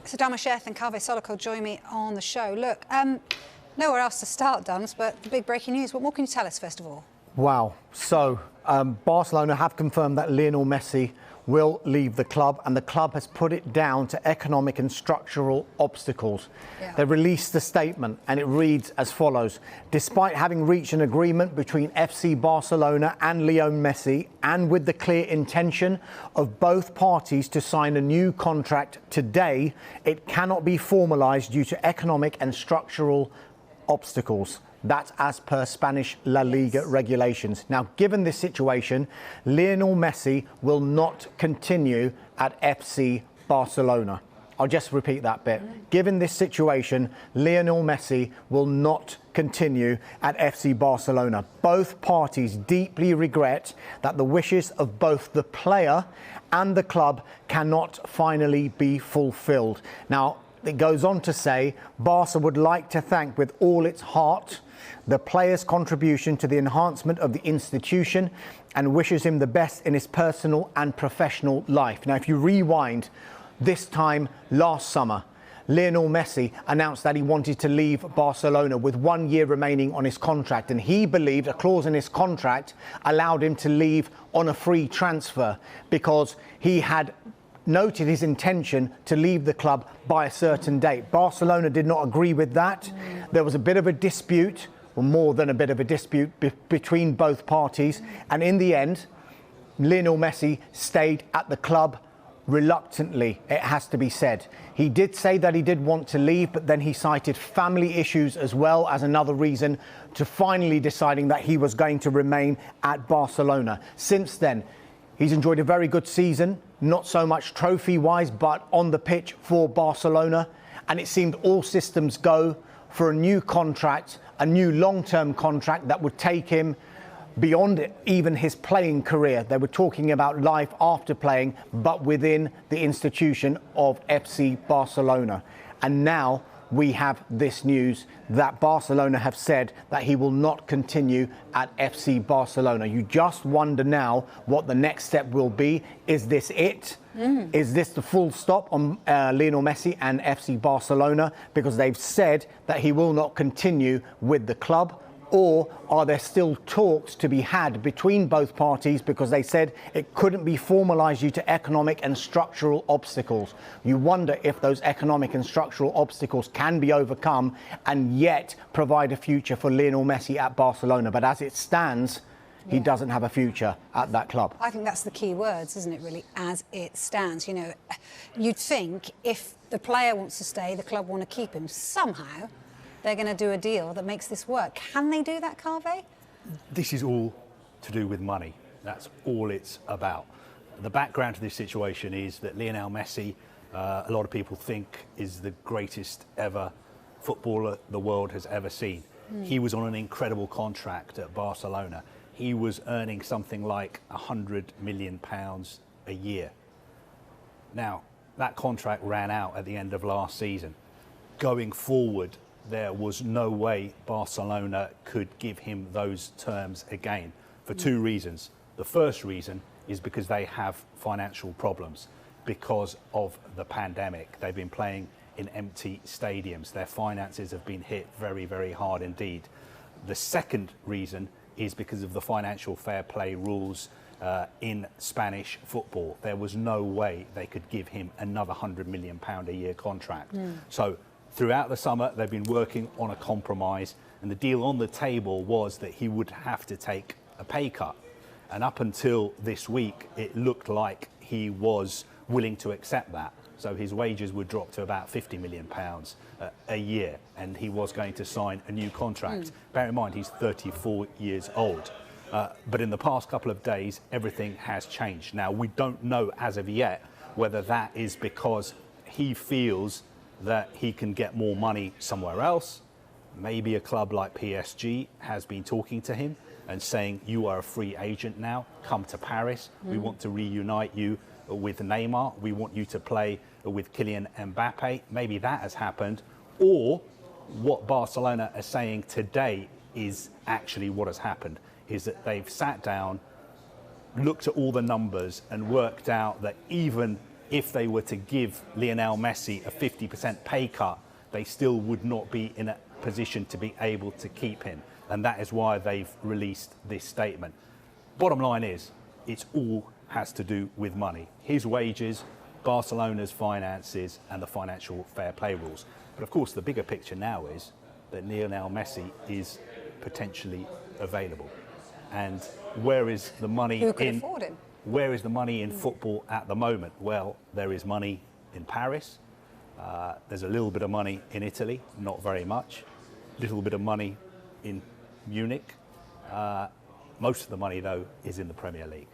So Dama Sheth and Kaveh Soloko join me on the show. Look, nowhere else to start, Dums, but the big breaking news. What more can you tell us, first of all? Wow. So, Barcelona have confirmed that Lionel Messi will leave the club, and the club has put it down to economic and structural obstacles. Yeah. They released a statement, and it reads as follows. Despite having reached an agreement between FC Barcelona and Lionel Messi, and with the clear intention of both parties to sign a new contract today, it cannot be formalised due to economic and structural obstacles. That's as per Spanish La Liga regulations. Now, given this situation, Lionel Messi will not continue at FC Barcelona. I'll just repeat that bit. Given this situation, Lionel Messi will not continue at FC Barcelona. Both parties deeply regret that the wishes of both the player and the club cannot finally be fulfilled. Now, it goes on to say, Barca would like to thank with all its heart the player's contribution to the enhancement of the institution and wishes him the best in his personal and professional life. Now, if you rewind this time last summer, Lionel Messi announced that he wanted to leave Barcelona with 1 year remaining on his contract, and he believed a clause in his contract allowed him to leave on a free transfer because he had noted his intention to leave the club by a certain date. Barcelona did not agree with that. There was a bit of a dispute, or more than a bit of a dispute, between both parties. And in the end, Lionel Messi stayed at the club reluctantly, it has to be said. He did say that he did want to leave, but then he cited family issues as well as another reason to finally deciding that he was going to remain at Barcelona. Since then, he's enjoyed a very good season, not so much trophy-wise, but on the pitch for Barcelona. And it seemed all systems go for a new contract, a new long-term contract that would take him beyond even his playing career. They were talking about life after playing, but within the institution of FC Barcelona. And now we have this news that Barcelona have said that he will not continue at FC Barcelona. You just wonder now what the next step will be. Is this it? Is this the full stop on Lionel Messi and FC Barcelona? Because they've said that he will not continue with the club. Or are there still talks to be had between both parties because they said it couldn't be formalised due to economic and structural obstacles? You wonder if those economic and structural obstacles can be overcome and yet provide a future for Lionel Messi at Barcelona. But as it stands, he doesn't have a future at that club. I think that's the key words, isn't it, really, as it stands. You know, you'd think if the player wants to stay, the club want to keep him somehow. They're going to do a deal that makes this work. Can they do that, Kaveh? This is all to do with money. That's all it's about. The background to this situation is that Lionel Messi, a lot of people think, is the greatest ever footballer the world has ever seen. He was on an incredible contract at Barcelona. He was earning something like £100 million a year. Now, that contract ran out at the end of last season. Going forward, there was no way Barcelona could give him those terms again for two reasons. The first reason is because they have financial problems because of the pandemic. They've been playing in empty stadiums. Their finances have been hit very, very hard indeed. The second reason is because of the financial fair play rules in Spanish football. There was no way they could give him another £100 million a year contract. So throughout the summer, they've been working on a compromise, and the deal on the table was that he would have to take a pay cut. And up until this week, it looked like he was willing to accept that. So his wages would drop to about £50 million a year, and he was going to sign a new contract. Bear in mind, he's 34 years old. But in the past couple of days, everything has changed. Now, we don't know as of yet whether that is because he feels that he can get more money somewhere else. Maybe a club like PSG has been talking to him and saying, you are a free agent now, come to Paris. We want to reunite you with Neymar. We want you to play with Kylian Mbappe. Maybe that has happened. Or what Barcelona are saying today is actually what has happened, is that they've sat down, looked at all the numbers and worked out that even if they were to give Lionel Messi a 50% pay cut, they still would not be in a position to be able to keep him. And that is why they've released this statement. Bottom line is, it's all has to do with money. His wages, Barcelona's finances, and the financial fair play rules. But of course, the bigger picture now is that Lionel Messi is potentially available. And where is the money Who could afford him? Where is the money in football at the moment? Well, there is money in Paris. There's a little bit of money in Italy, not very much. A little bit of money in Munich. Most of the money, though, is in the Premier League.